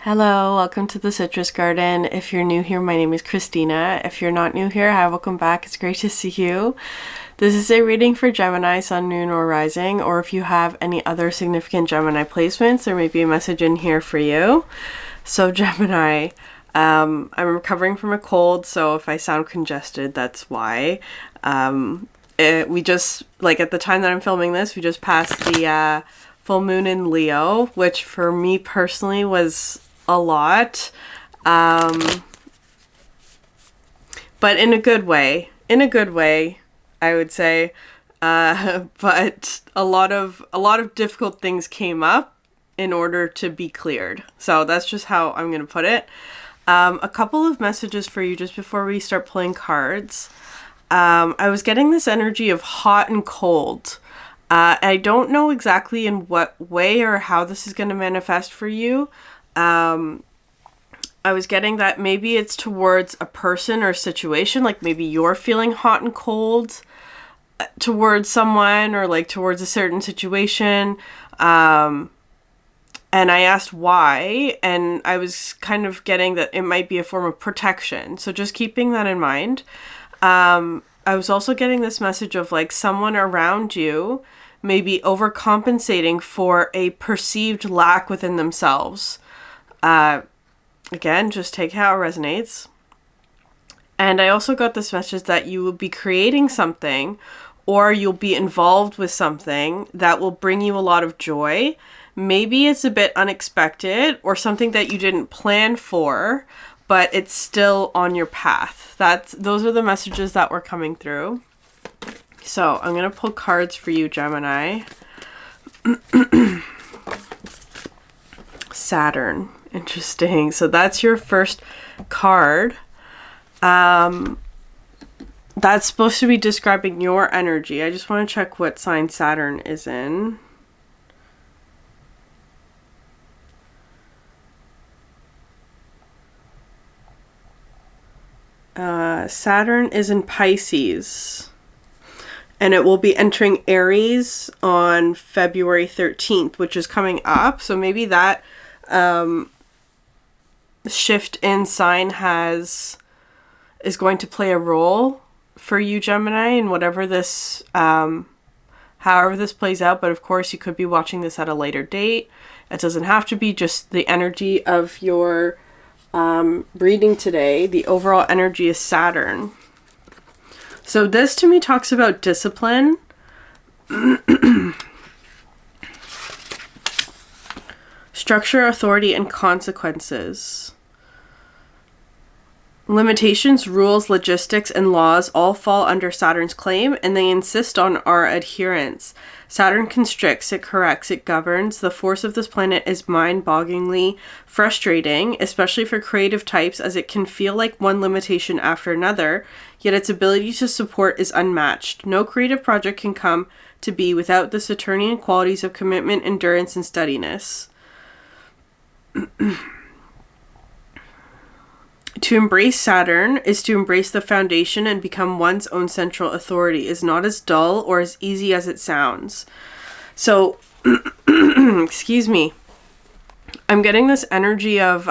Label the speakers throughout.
Speaker 1: Hello, welcome to the Citrus Garden. If you're new here, my name is Christina. If you're not new here, hi, welcome back. It's great to see you. This is a reading for Gemini, Sun, Moon, or Rising, or if you have any other significant Gemini placements, there may be a message in here for you. So Gemini, I'm recovering from a cold, so if I sound congested, that's why. We just, at the time that I'm filming this, we just passed the full moon in Leo, which for me personally was a lot, but in a good way, I would say, but a lot of difficult things came up in order to be cleared. So that's just how I'm going to put it. A couple of messages for you just before we start pulling cards. I was getting this energy of hot and cold. I don't know exactly in what way or how this is going to manifest for you. I was getting that maybe it's towards a person or situation, like maybe you're feeling hot and cold towards someone or towards a certain situation. And I asked why, and I was kind of getting that it might be a form of protection. So just keeping that in mind. I was also getting this message of someone around you maybe overcompensating for a perceived lack within themselves. Again, just take how it resonates. And I also got this message that you will be creating something or you'll be involved with something that will bring you a lot of joy. Maybe it's a bit unexpected or something that you didn't plan for, but it's still on your path. Those are the messages that were coming through. So I'm going to pull cards for you, Gemini. Saturn. Interesting. So that's your first card. That's supposed to be describing your energy. I just want to check what sign Saturn is in. Saturn is in Pisces. And it will be entering Aries on February 13th, which is coming up. So maybe that shift in sign is going to play a role for you, Gemini, in whatever this, however this plays out. But of course, you could be watching this at a later date. It doesn't have to be just the energy of your reading today. The overall energy is Saturn. So this to me talks about discipline. Structure, authority, and consequences. Limitations, rules, logistics, and laws all fall under Saturn's claim, and they insist on our adherence. Saturn constricts, it corrects, it governs. The force of this planet is mind-bogglingly frustrating, especially for creative types, as it can feel like one limitation after another, yet its ability to support is unmatched. No creative project can come to be without the Saturnian qualities of commitment, endurance, and steadiness. To embrace Saturn is to embrace the foundation and become one's own central authority. Is not as dull or as easy as it sounds. So, excuse me. I'm getting this energy of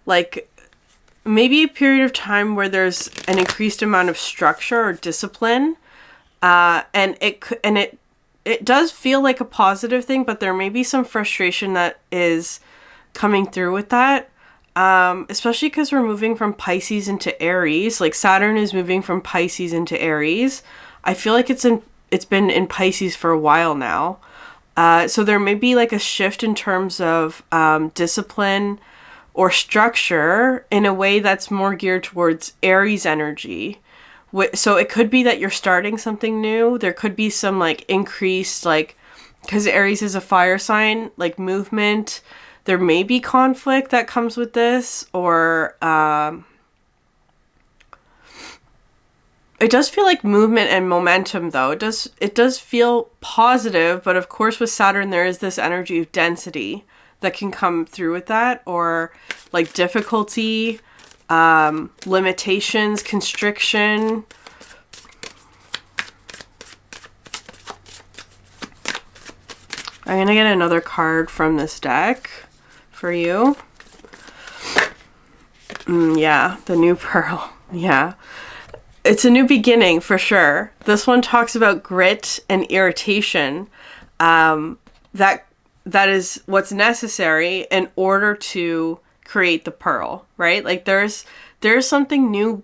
Speaker 1: maybe a period of time where there's an increased amount of structure or discipline, and it does feel like a positive thing, but there may be some frustration that is coming through with that. Especially because we're moving from Pisces into Aries. Saturn is moving from Pisces into Aries. I feel like it's been in Pisces for a while now. So there may be a shift in terms of discipline or structure in a way that's more geared towards Aries energy. So it could be that you're starting something new. There could be some increased because Aries is a fire sign, movement. There may be conflict that comes with this, or it does feel like movement and momentum, though. It does feel positive, but of course with Saturn there is this energy of density that can come through with that, or difficulty, limitations, constriction. I'm gonna get another card from this deck for you. Yeah, the new pearl. Yeah. It's a new beginning for sure. This one talks about grit and irritation. That is what's necessary in order to create the pearl, right? Like there's something new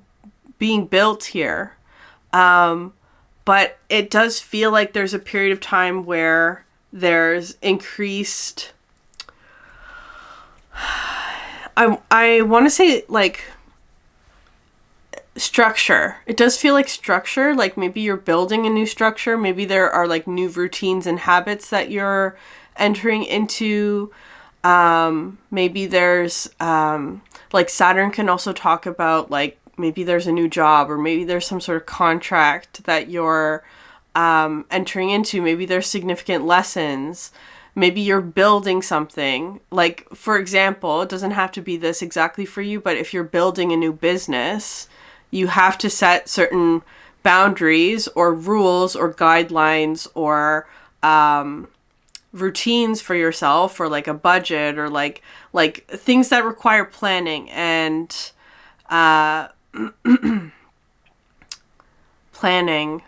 Speaker 1: being built here. But it does feel like there's a period of time where there's increased, I want to say like structure. It does feel like structure, like maybe you're building a new structure. Maybe there are like new routines and habits that you're entering into. Maybe there's like Saturn can also talk about like maybe there's a new job, or maybe there's some sort of contract that you're entering into. Maybe there's significant lessons. Maybe you're building something. Like, for example, it doesn't have to be this exactly for you, but if you're building a new business, you have to set certain boundaries or rules or guidelines or routines for yourself, or like a budget, or like things that require planning and planning,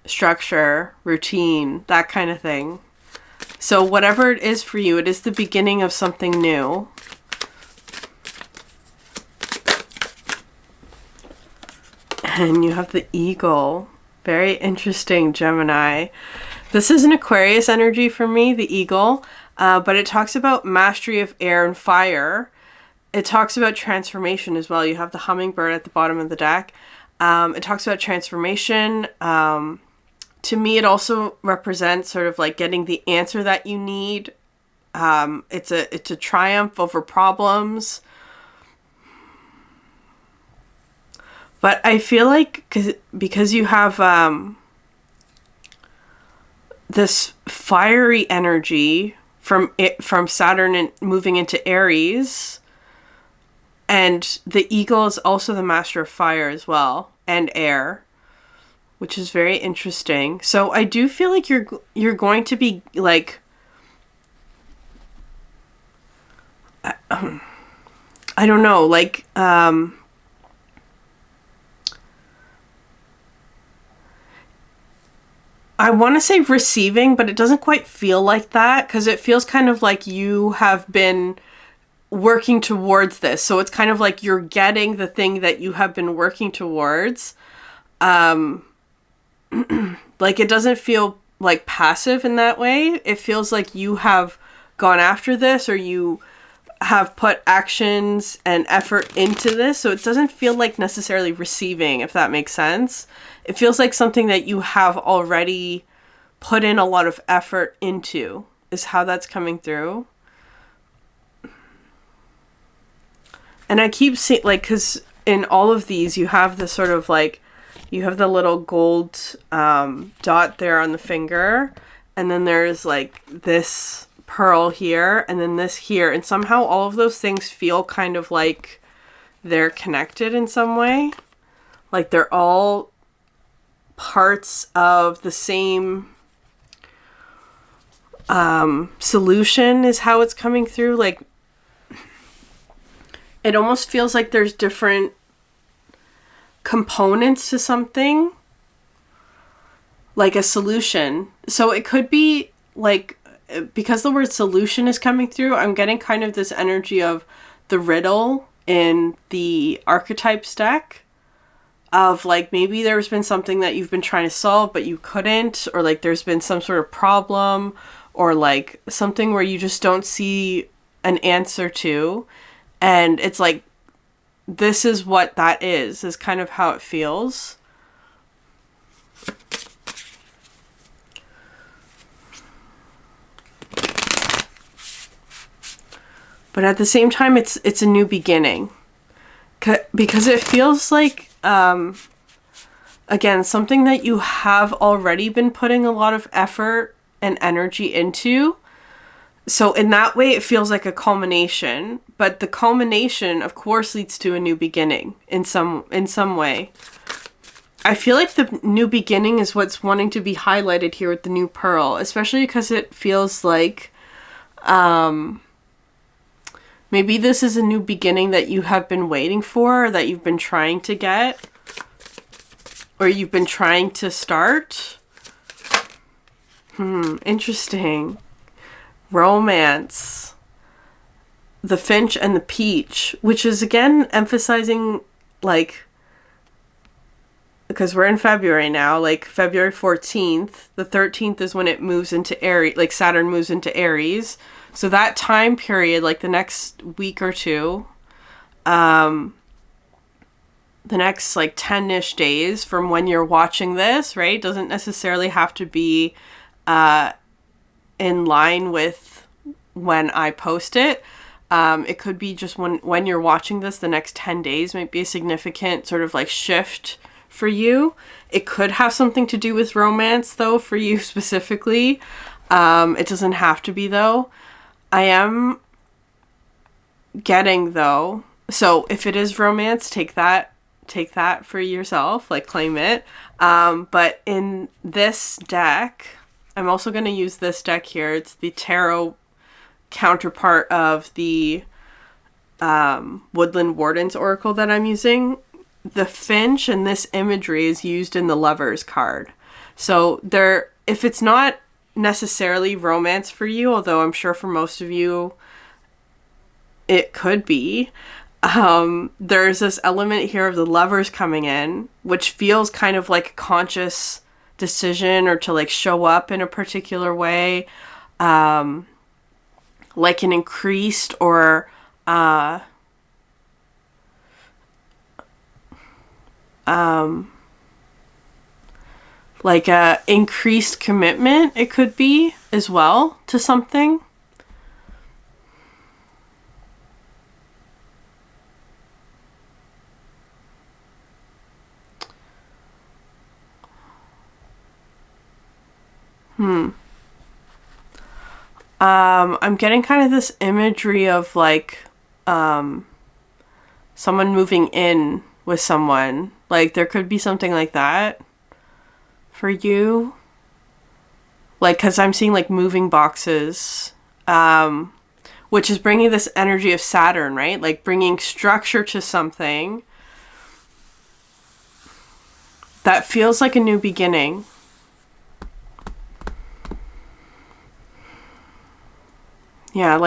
Speaker 1: structure, routine, that kind of thing. So whatever it is for you, it is the beginning of something new. And you have the eagle. Very interesting, Gemini. This is an Aquarius energy for me, the eagle. But it talks about mastery of air and fire. It talks about transformation as well. You have the hummingbird at the bottom of the deck. It talks about transformation. To me, it also represents sort of like getting the answer that you need. It's a triumph over problems. But I feel like because you have this fiery energy from Saturn and moving into Aries, and the eagle is also the master of fire as well, and air, which is very interesting. So I do feel like you're going to be like, I don't know, like I want to say receiving, but it doesn't quite feel like that, because it feels kind of like you have been working towards this. So it's kind of like you're getting the thing that you have been working towards. Like it doesn't feel like passive in that way. It feels like you have gone after this, or you have put actions and effort into this. So it doesn't feel like necessarily receiving, if that makes sense. It feels like something that you have already put in a lot of effort into, is how that's coming through. And I keep seeing, like, because in all of these, you have the sort of like, you have the little gold dot there on the finger, and then there's like this pearl here, and then this here, and somehow all of those things feel kind of like they're connected in some way. Like they're all parts of the same solution, is how it's coming through. Like it almost feels like there's different components to something, like a solution. So it could be like, because the word solution is coming through, I'm getting kind of this energy of the riddle in the archetypes deck, of like maybe there's been something that you've been trying to solve but you couldn't, or like there's been some sort of problem, or like something where you just don't see an answer to, and it's like, this is what that is kind of how it feels. But at the same time, it's a new beginning, because it feels like, again, something that you have already been putting a lot of effort and energy into. So in that way, it feels like a culmination, but the culmination, of course, leads to a new beginning in some way. I feel like the new beginning is what's wanting to be highlighted here with the new pearl, especially because it feels like, Maybe this is a new beginning that you have been waiting for, or that you've been trying to get, or you've been trying to start. Interesting. Romance. The finch and the peach, which is again emphasizing, like, because we're in February now, like February 14th, the 13th is when it moves into Aries, like Saturn moves into Aries. So that time period, like the next week or two, the next like 10-ish days from when you're watching this, right? Doesn't necessarily have to be in line with when I post it. It could be just when you're watching this, the next 10 days might be a significant sort of like shift for you. It could have something to do with romance though, for you specifically. It doesn't have to be though. I am getting though, so if it is romance, take that for yourself, like claim it. But in this deck, I'm also going to use this deck here. It's the tarot counterpart of the Woodland Wardens oracle that I'm using. The finch and this imagery is used in the Lovers card. So if it's not necessarily romance for you, although I'm sure for most of you it could be, there's this element here of the Lovers coming in, which feels kind of like a conscious decision, or to like show up in a particular way, like an increased or like a increased commitment, it could be as well, to something. I'm getting kind of this imagery of like someone moving in with someone. Like there could be something like that for you. Like, because I'm seeing like moving boxes, which is bringing this energy of Saturn, right? Like bringing structure to something that feels like a new beginning. Yeah,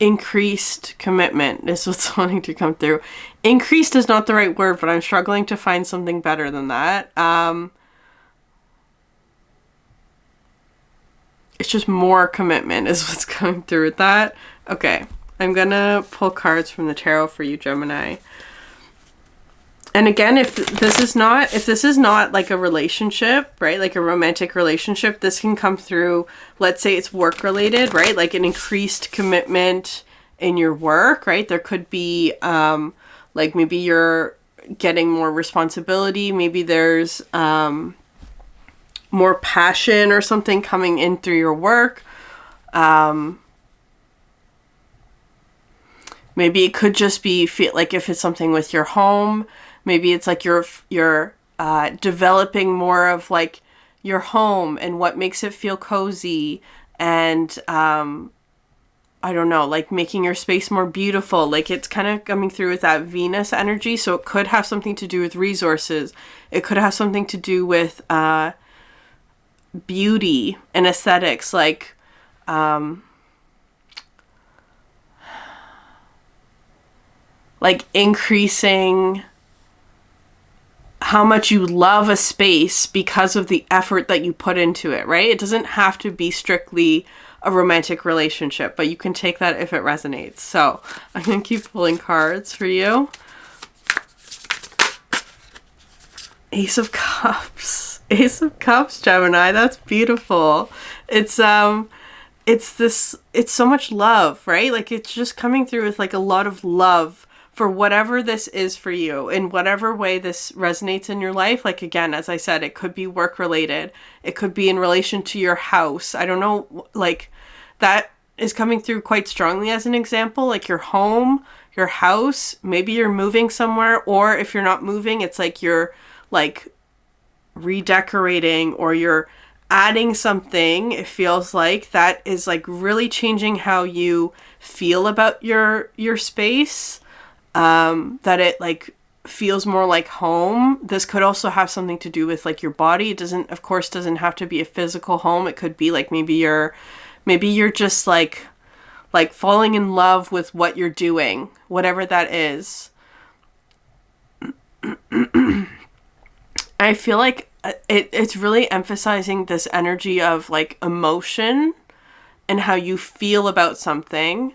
Speaker 1: increased commitment is what's wanting to come through. Increased is not the right word, but I'm struggling to find something better than that. It's just more commitment is what's coming through with that. Okay, I'm gonna pull cards from the tarot for you, Gemini. And again, if this is not like a relationship, right? Like a romantic relationship, this can come through, let's say it's work related, right? Like an increased commitment in your work, right? There could be, like maybe you're getting more responsibility. Maybe there's, more passion or something coming in through your work. Maybe it could just be feel like if it's something with your home, maybe it's like you're developing more of like your home and what makes it feel cozy, and I don't know, like making your space more beautiful. Like it's kind of coming through with that Venus energy. So it could have something to do with resources. It could have something to do with beauty and aesthetics, like increasing how much you love a space because of the effort that you put into it, right? It doesn't have to be strictly a romantic relationship, but you can take that if it resonates. So I'm going to keep pulling cards for you. Ace of Cups. Ace of Cups, Gemini. That's beautiful. It's so much love, right? Like it's just coming through with like a lot of love for whatever this is for you, in whatever way this resonates in your life. Like again, as I said, it could be work related. It could be in relation to your house. I don't know, like that is coming through quite strongly as an example, like your home, your house, maybe you're moving somewhere, or if you're not moving, it's like you're like redecorating, or you're adding something, it feels like, that is like really changing how you feel about your space. That it like feels more like home. This could also have something to do with like your body. It doesn't, of course, doesn't have to be a physical home. It could be like maybe you're just like falling in love with what you're doing, whatever that is. I feel like it's really emphasizing this energy of like emotion and how you feel about something.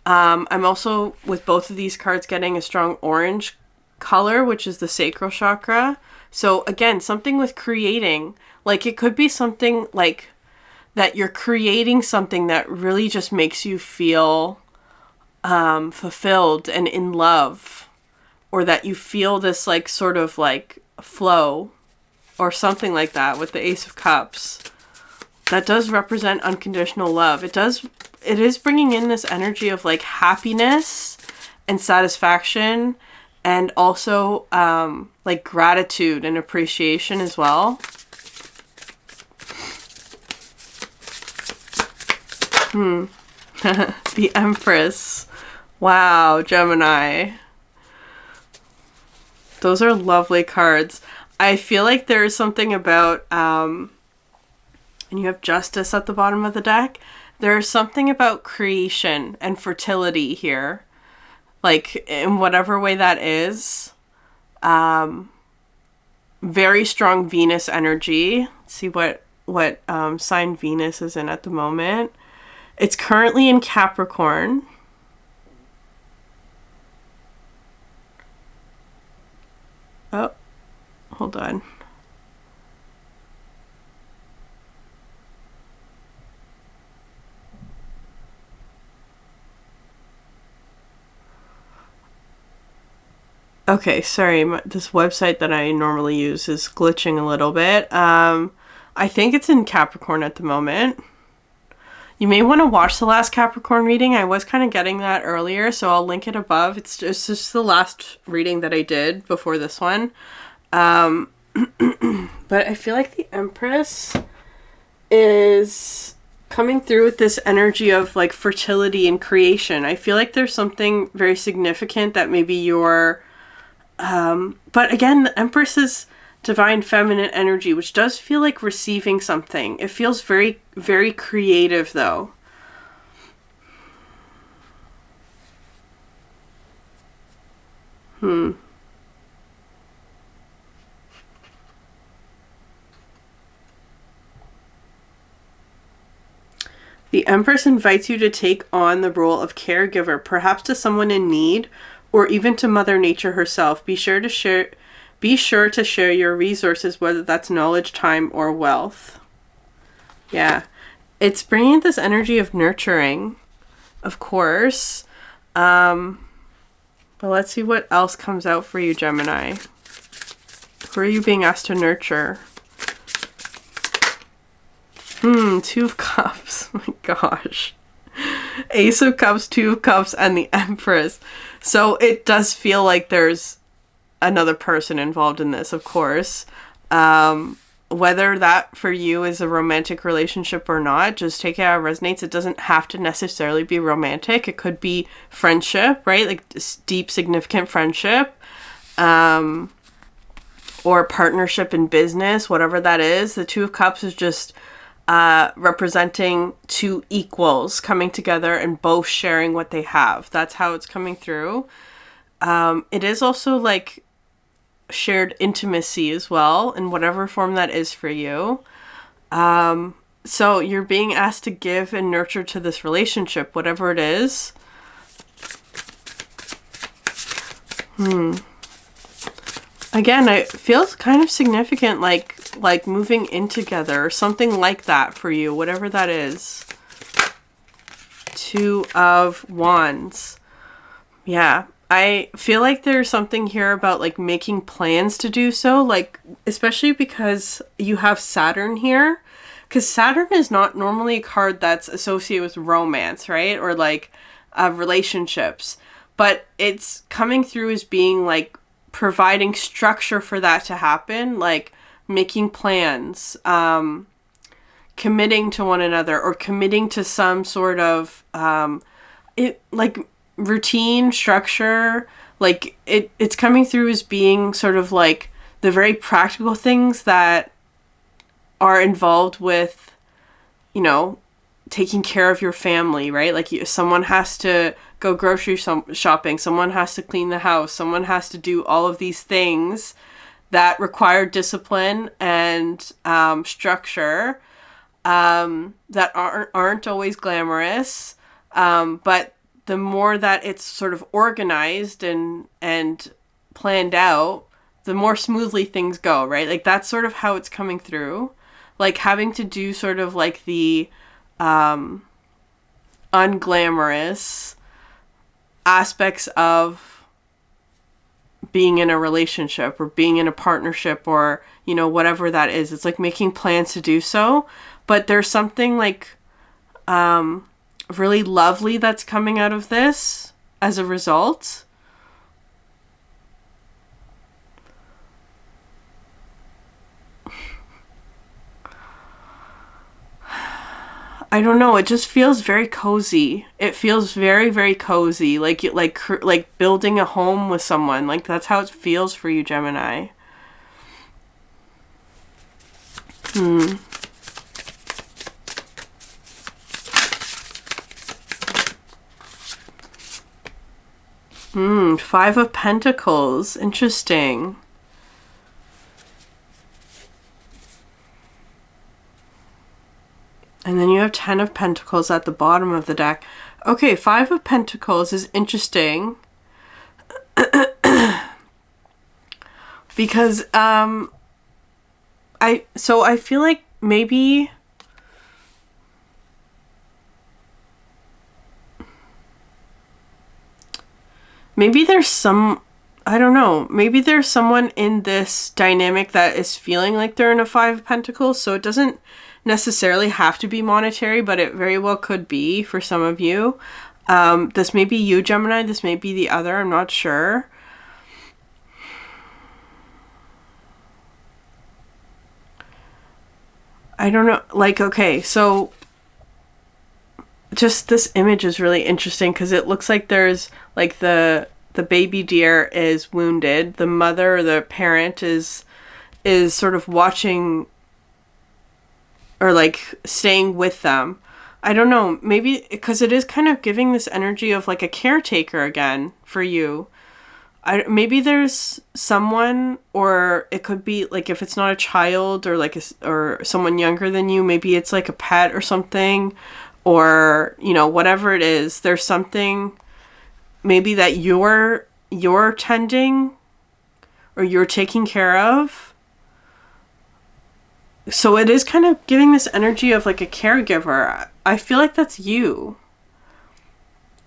Speaker 1: I'm also, with both of these cards, getting a strong orange color, which is the sacral chakra. So again, something with creating. Like it could be something like that you're creating something that really just makes you feel fulfilled and in love. Or that you feel this like sort of like flow or something like that with the Ace of Cups. That does represent unconditional love. It is bringing in this energy of like happiness and satisfaction, and also like gratitude and appreciation as well. The Empress. Wow, Gemini. Those are lovely cards. I feel like there is something about, and you have Justice at the bottom of the deck. There's something about creation and fertility here. Like, in whatever way that is. Very strong Venus energy. Let's see what sign Venus is in at the moment. It's currently in Capricorn. Oh, hold on. Okay, sorry, this website that I normally use is glitching a little bit. I think it's in Capricorn at the moment. You may want to watch the last Capricorn reading. I was kind of getting that earlier, so I'll link it above. It's just the last reading that I did before this one. But I feel like the Empress is coming through with this energy of like fertility and creation. I feel like there's something very significant that maybe you're... but again, the Empress is divine feminine energy, which does feel like receiving something. It feels very, very creative, though. The Empress invites you to take on the role of caregiver, perhaps to someone in need, or even to Mother Nature herself. Be sure to share your resources, whether that's knowledge, time, or wealth. Yeah. It's bringing this energy of nurturing, of course. But let's see what else comes out for you, Gemini. Who are you being asked to nurture? Two of Cups. Oh my gosh. Ace of Cups, Two of Cups, and the Empress. So it does feel like there's another person involved in this, of course. Whether that for you is a romantic relationship or not, just take it how it resonates. It doesn't have to necessarily be romantic. It could be friendship, right? Like deep, significant friendship. Or partnership in business, whatever that is. The Two of Cups is just representing two equals coming together and both sharing what they have. That's how it's coming through. It is also like shared intimacy as well, in whatever form that is for you. So you're being asked to give and nurture to this relationship, whatever it is. Again, it feels kind of significant, like moving in together or something like that for you, whatever that is. Two of Wands. Yeah, I feel like there's something here about like making plans to do so, like especially because you have Saturn here. Because Saturn is not normally a card that's associated with romance, right? Or like relationships. But it's coming through as being like providing structure for that to happen, like making plans, committing to one another or committing to some sort of routine structure. Like it's coming through as being sort of like the very practical things that are involved with, you know, taking care of your family, right? Like someone has to go grocery shopping, someone has to clean the house, someone has to do all of these things that require discipline and structure, that aren't always glamorous, but the more that it's sort of organized and planned out, the more smoothly things go, right? Like that's sort of how it's coming through. Like having to do sort of like the unglamorous aspects of being in a relationship or being in a partnership or, you know, whatever that is. It's like making plans to do so. But there's something like really lovely that's coming out of this as a result. I don't know. It just feels very cozy. It feels very, very cozy. Like building a home with someone. Like that's how it feels for you, Gemini. Five of Pentacles. Interesting. And then you have 10 of Pentacles at the bottom of the deck. Okay, 5 of Pentacles is interesting. Because I feel like maybe there's some, I don't know, maybe there's someone in this dynamic that is feeling like they're in a 5 of Pentacles, so it doesn't necessarily have to be monetary, but it very well could be for some of you. This may be you, Gemini, this may be the other, I'm not sure. I don't know, like, okay, so just this image is really interesting because it looks like there's like the baby deer is wounded, the mother or the parent is sort of watching or like staying with them. I don't know, maybe because it is kind of giving this energy of like a caretaker again for you. Maybe there's someone, or it could be like if it's not a child or like or someone younger than you, maybe it's like a pet or something, or you know, whatever it is, there's something maybe that you're tending or you're taking care of. So it is kind of giving this energy of like a caregiver. I feel like that's you.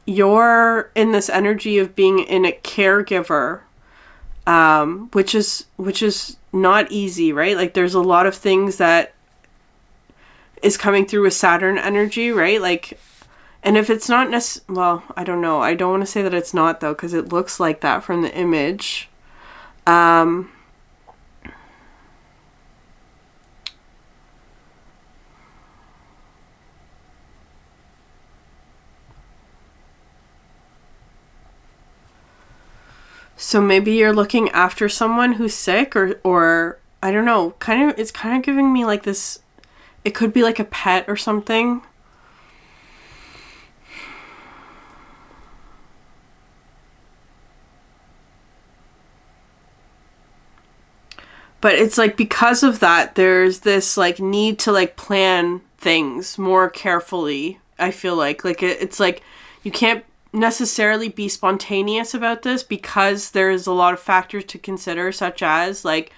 Speaker 1: You're in this energy of being in a caregiver, which is not easy, right? Like there's a lot of things that is coming through with Saturn energy, right? Like, and if it's not well, I don't know. I don't want to say that it's not though, because it looks like that from the image. So maybe you're looking after someone who's sick or I don't know, it's kind of giving me like this, it could be like a pet or something. But it's like because of that, there's this like need to like plan things more carefully. I feel like it's like you can't necessarily be spontaneous about this because there's a lot of factors to consider, such as like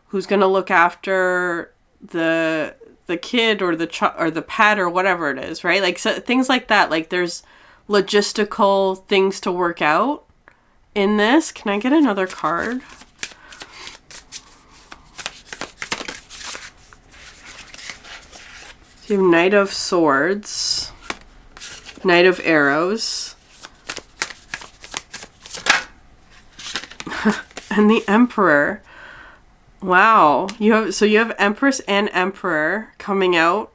Speaker 1: who's going to look after the kid or the pet or whatever it is, right? Like so, things like that. Like there's logistical things to work out in this. Can I get another card? So you have Knight of Swords, Knight of Arrows, and the Emperor. Wow. You have Empress and Emperor coming out.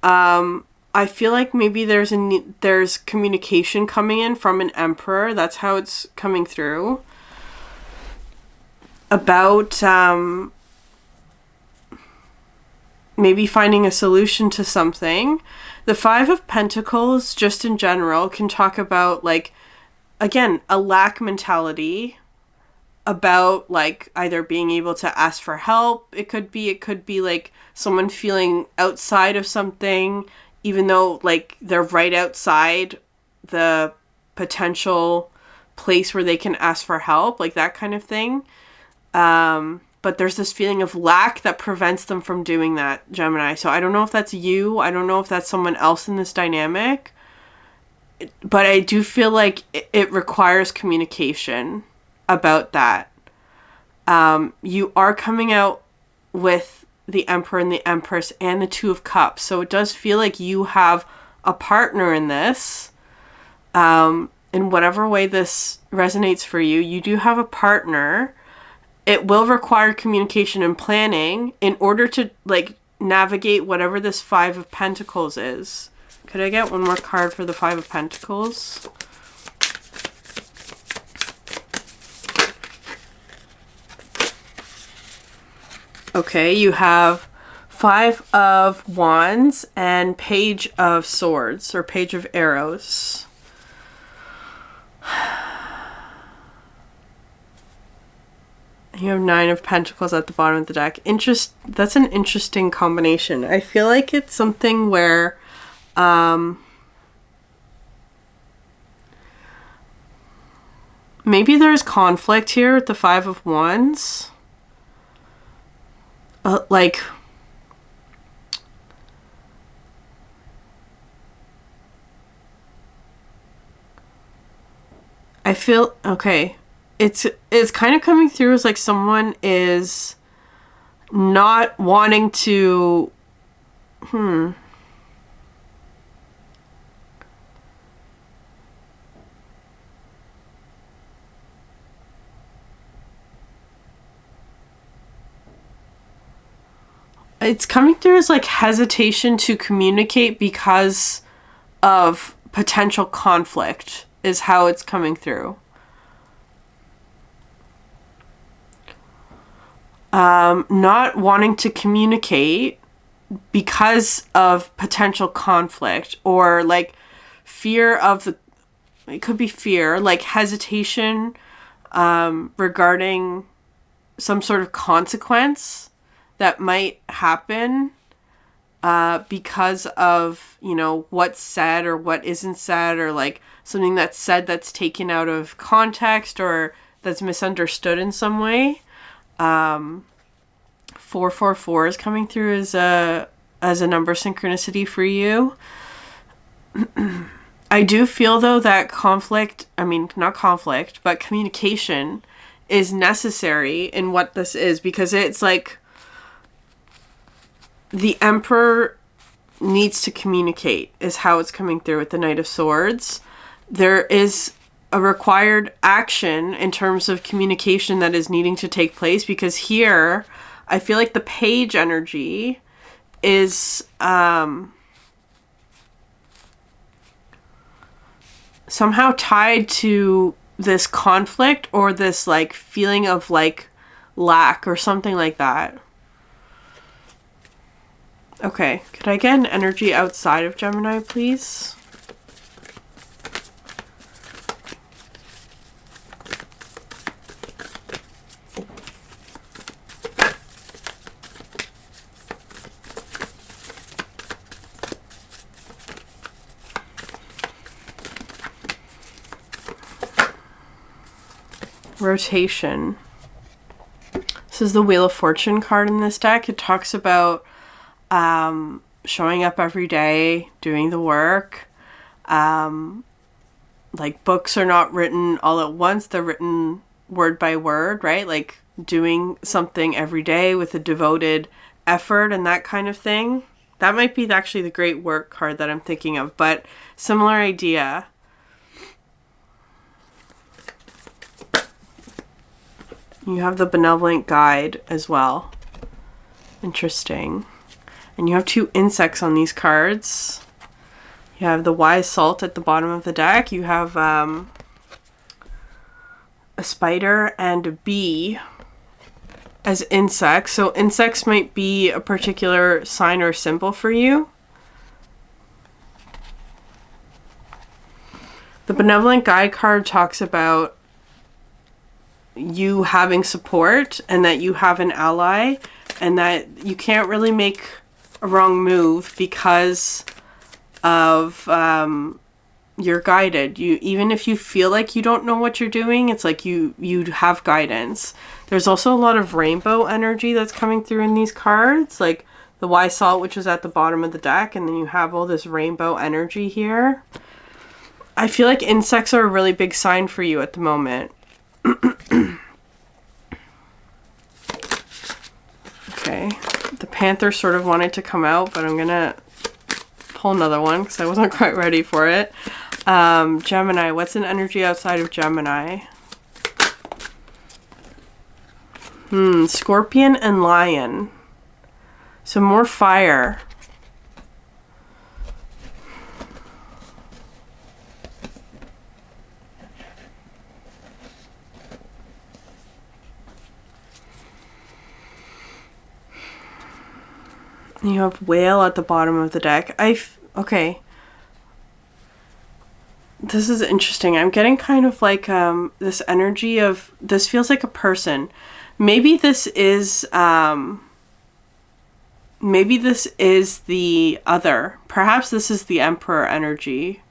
Speaker 1: I feel like maybe there's communication coming in from an emperor. That's how it's coming through. About maybe finding a solution to something. The Five of Pentacles, just in general, can talk about, like, again, a lack mentality, about, like, either being able to ask for help. It could be like someone feeling outside of something, even though, like, they're right outside the potential place where they can ask for help, like that kind of thing. But there's this feeling of lack that prevents them from doing that, Gemini. So I don't know if that's you. I don't know if that's someone else in this dynamic. But I do feel like it requires communication about that. You are coming out with the Emperor and the Empress and the Two of Cups. So it does feel like you have a partner in this. In whatever way this resonates for you, you do have a partner. It will require communication and planning in order to, like, navigate whatever this Five of Pentacles is. Could I get one more card for the Five of Pentacles? Okay, you have Five of Wands and Page of Swords, or Page of Arrows. You have Nine of Pentacles at the bottom of the deck. That's an interesting combination. I feel like it's something where maybe there's conflict here with the Five of Wands. Like, I feel, okay, it's kind of coming through as like someone is not wanting to, it's coming through as like hesitation to communicate because of potential conflict is how it's coming through. Not wanting to communicate because of potential conflict, or like fear of it could be fear, like hesitation regarding some sort of consequence that might happen because of, what's said or what isn't said, or like something that's said that's taken out of context or that's misunderstood in some way. 444 is coming through as a number synchronicity for you. I do feel though that communication is necessary in what this is, because it's like the Emperor needs to communicate is how it's coming through with the Knight of Swords. There is a required action in terms of communication that is needing to take place, because here I feel like the Page energy is somehow tied to this conflict or this like feeling of like lack or something like that. Okay, could I get an energy outside of Gemini, please? Rotation. This is the Wheel of Fortune card in this deck. It talks about showing up every day, doing the work. Like, books are not written all at once, they're written word by word, right? Like doing something every day with a devoted effort and that kind of thing. That might be actually the Great Work card that I'm thinking of, but similar idea. You have the Benevolent Guide as well. Interesting. And you have 2 insects on these cards. You have the wise salt at the bottom of the deck. You have a spider and a bee as insects. So insects might be a particular sign or symbol for you. The benevolent guide card talks about you having support and that you have an ally and that you can't really make a wrong move because of you're guided. You, even if you feel like you don't know what you're doing, it's like you have guidance. There's also a lot of rainbow energy that's coming through in these cards, like the wise salt, which is at the bottom of the deck, and then you have all this rainbow energy here. I feel like insects are a really big sign for you at the moment. Okay, the panther sort of wanted to come out, but I'm gonna pull another one because I wasn't quite ready for it. Gemini, what's an energy outside of Gemini? Scorpion and lion. So more fire. You have whale at the bottom of the deck. Okay. This is interesting. I'm getting kind of like this energy of, this feels like a person. Maybe this is the other. Perhaps this is the emperor energy.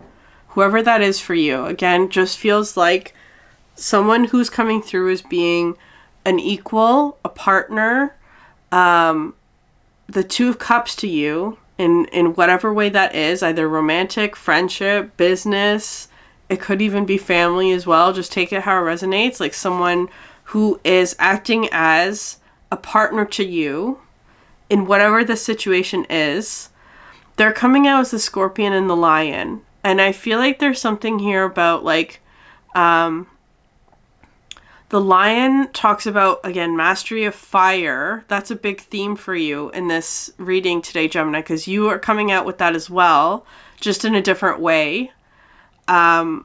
Speaker 1: Whoever that is for you. Again, just feels like someone who's coming through as being an equal, a partner, the 2 of Cups to you in whatever way that is, either romantic, friendship, business. It could even be family as well. Just take it how it resonates. Like someone who is acting as a partner to you in whatever the situation is. They're coming out as the scorpion and the lion. And I feel like there's something here about like, the lion talks about, again, mastery of fire. That's a big theme for you in this reading today, Gemini, because you are coming out with that as well, just in a different way. Lion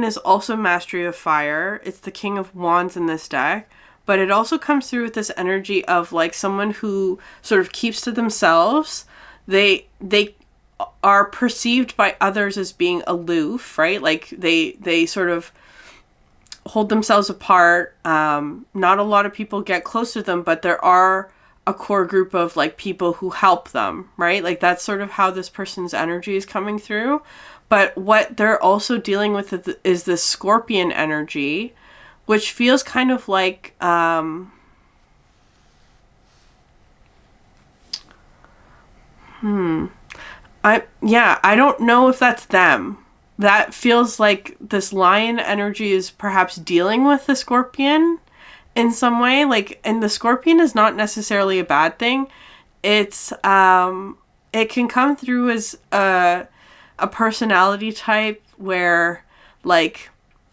Speaker 1: is also mastery of fire. It's the King of Wands in this deck. But it also comes through with this energy of like someone who sort of keeps to themselves. They are perceived by others as being aloof, right? Like they sort of hold themselves apart. Not a lot of people get close to them, but there are a core group of like people who help them, right? Like that's sort of how this person's energy is coming through. But what they're also dealing with is this scorpion energy, which feels kind of like I don't know if that's them. That feels like this lion energy is perhaps dealing with the scorpion in some way. Like, and the scorpion is not necessarily a bad thing. It's it can come through as a personality type where like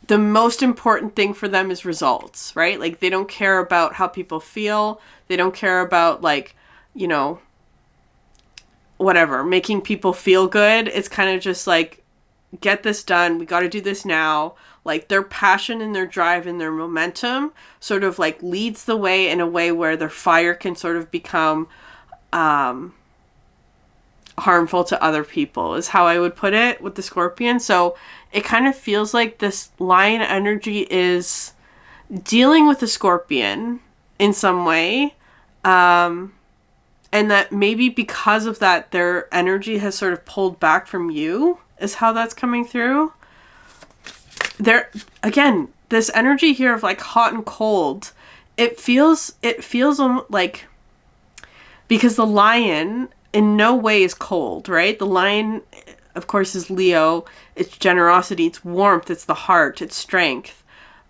Speaker 1: the most important thing for them is results, right? Like they don't care about how people feel. They don't care about like, you know, whatever, making people feel good. It's kind of just like, get this done. We got to do this now. Like their passion and their drive and their momentum sort of like leads the way in a way where their fire can sort of become harmful to other people is how I would put it with the scorpion. So it kind of feels like this lion energy is dealing with the scorpion in some way. And that maybe because of that, their energy has sort of pulled back from you is how that's coming through. There, again, this energy here of like hot and cold, it feels like, because the lion in no way is cold, right? The lion, of course, is Leo. It's generosity, it's warmth, it's the heart, it's strength.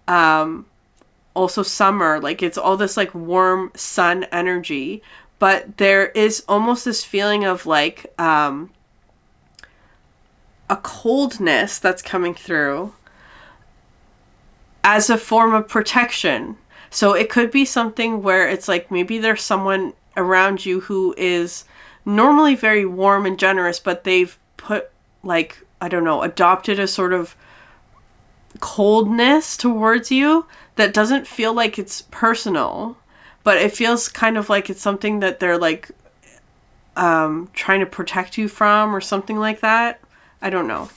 Speaker 1: Also summer, like it's all this like warm sun energy. But there is almost this feeling of like a coldness that's coming through as a form of protection. So it could be something where it's like maybe there's someone around you who is normally very warm and generous, but they've put, like, I don't know, adopted a sort of coldness towards you that doesn't feel like it's personal, but it feels kind of like it's something that they're like trying to protect you from or something like that. I don't know.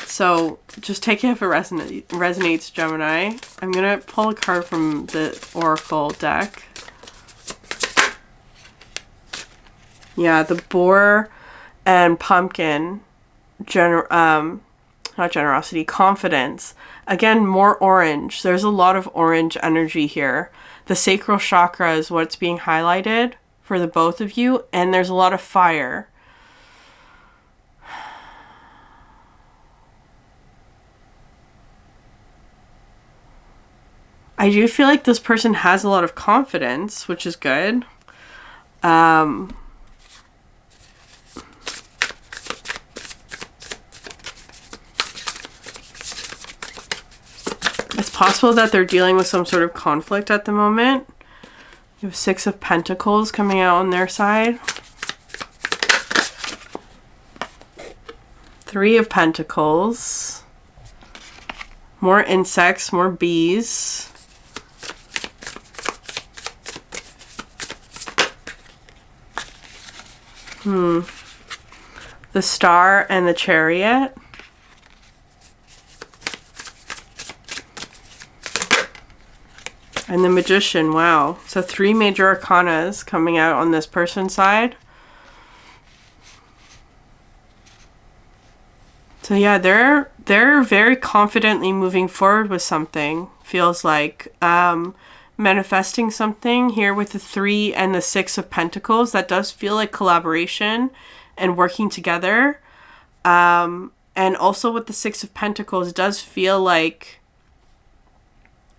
Speaker 1: So just take it if it resonates, Gemini. I'm going to pull a card from the Oracle deck. Yeah, the boar and pumpkin, not generosity, confidence. Again, more orange. There's a lot of orange energy here. The sacral chakra is what's being highlighted for the both of you, and there's a lot of fire. I do feel like this person has a lot of confidence, which is good. It's possible that they're dealing with some sort of conflict at the moment. You have 6 of Pentacles coming out on their side. 3 of Pentacles. More insects, more bees. The Star and the Chariot. And the Magician. Wow. So 3 major arcanas coming out on this person's side. So yeah, they're very confidently moving forward with something. Feels like manifesting something here with the 3 and the 6 of Pentacles. That does feel like collaboration and working together. And also with the 6 of Pentacles, it does feel like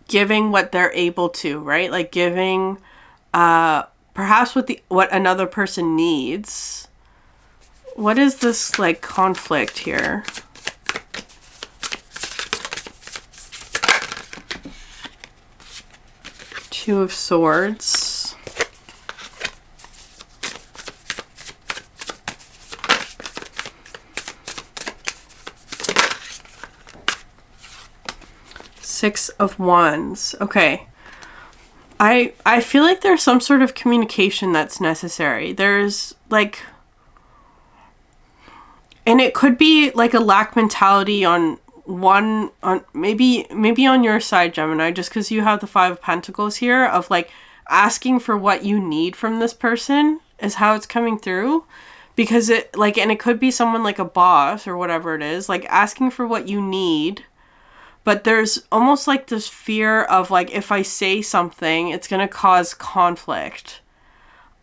Speaker 1: giving what they're able to, right? Like giving perhaps what another person needs. What is this like conflict here? Two of Swords. Six of Wands. Okay. I feel like there's some sort of communication that's necessary. There's like, and it could be like a lack mentality on maybe on your side, Gemini, just because you have the 5 of Pentacles here, of like asking for what you need from this person is how it's coming through. Because it like, and it could be someone like a boss or whatever it is, like asking for what you need. But there's almost like this fear of like, if I say something, it's going to cause conflict.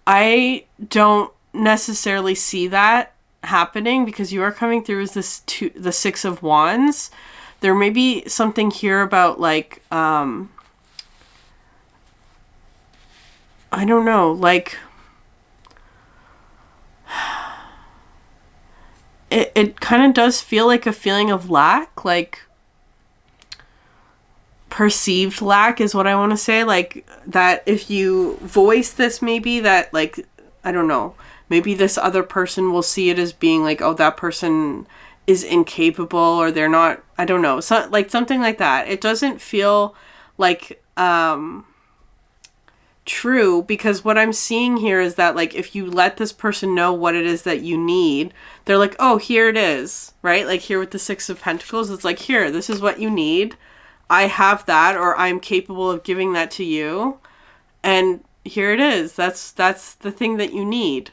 Speaker 1: I don't necessarily see that happening, because you are coming through as the 6 of Wands. There may be something here about like I don't know, like it kind of does feel like a feeling of lack, like perceived lack is what I want to say. Like that if you voice this, maybe that like, I don't know, maybe this other person will see it as being like, oh, that person is incapable, or they're not, I don't know, so, like something like that. It doesn't feel like true, because what I'm seeing here is that like, if you let this person know what it is that you need, they're like, oh, here it is, right? Like here with the 6 of Pentacles, it's like, here, this is what you need. I have that, or I'm capable of giving that to you. And here it is. That's the thing that you need.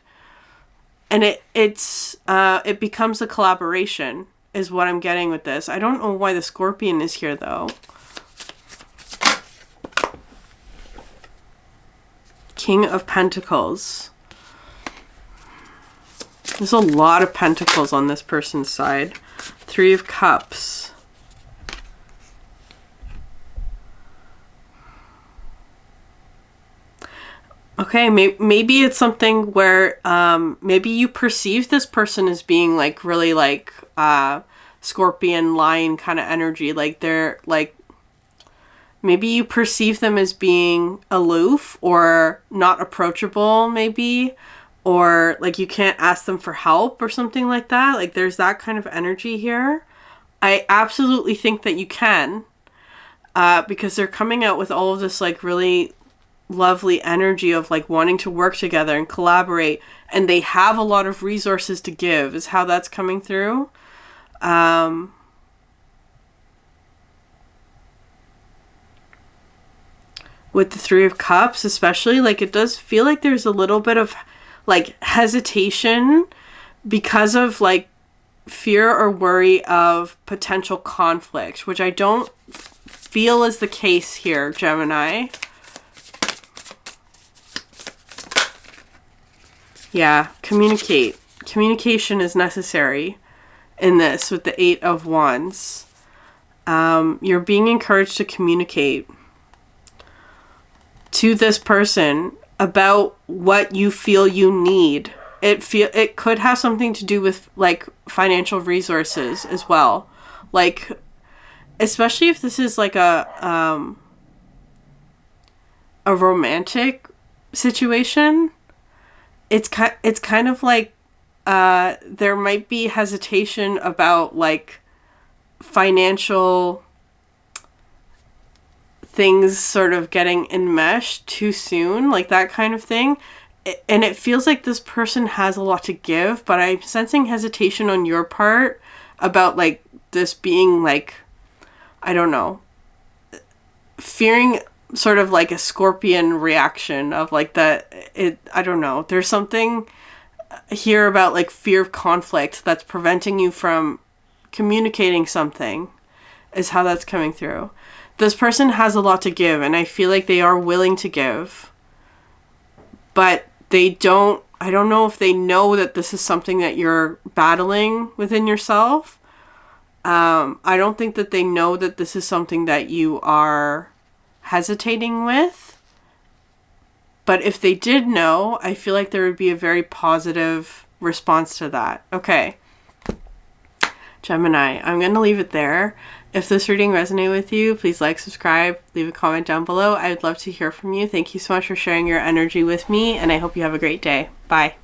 Speaker 1: And it becomes a collaboration is what I'm getting with this. I don't know why the Scorpion is here though. King of Pentacles. There's a lot of pentacles on this person's side. 3 of Cups. Okay, maybe it's something where maybe you perceive this person as being like really like Scorpion Lion kind of energy. Like they're like, maybe you perceive them as being aloof or not approachable, maybe, or like you can't ask them for help or something like that. Like there's that kind of energy here. I absolutely think that you can, because they're coming out with all of this like really lovely energy of like wanting to work together and collaborate, and they have a lot of resources to give is how that's coming through. With the Three of Cups especially, like it does feel like there's a little bit of like hesitation because of like fear or worry of potential conflict, which I don't feel is the case here, Gemini. Yeah, communicate. Communication is necessary in this with the Eight of Wands. You're being encouraged to communicate to this person about what you feel you need. It could have something to do with like financial resources as well. Like, especially if this is like a romantic situation. It's kind of like there might be hesitation about like financial things sort of getting enmeshed too soon, like that kind of thing. And it feels like this person has a lot to give, but I'm sensing hesitation on your part about like this being like, I don't know, fearing sort of like a scorpion reaction of like I don't know. There's something here about like fear of conflict that's preventing you from communicating something, is how that's coming through. This person has a lot to give, and I feel like they are willing to give, but I don't know if they know that this is something that you're battling within yourself. I don't think that they know that this is something that you are hesitating with. But if they did know, I feel like there would be a very positive response to that. Okay. Gemini, I'm going to leave it there. If this reading resonated with you, please like, subscribe, leave a comment down below. I would love to hear from you. Thank you so much for sharing your energy with me, and I hope you have a great day. Bye.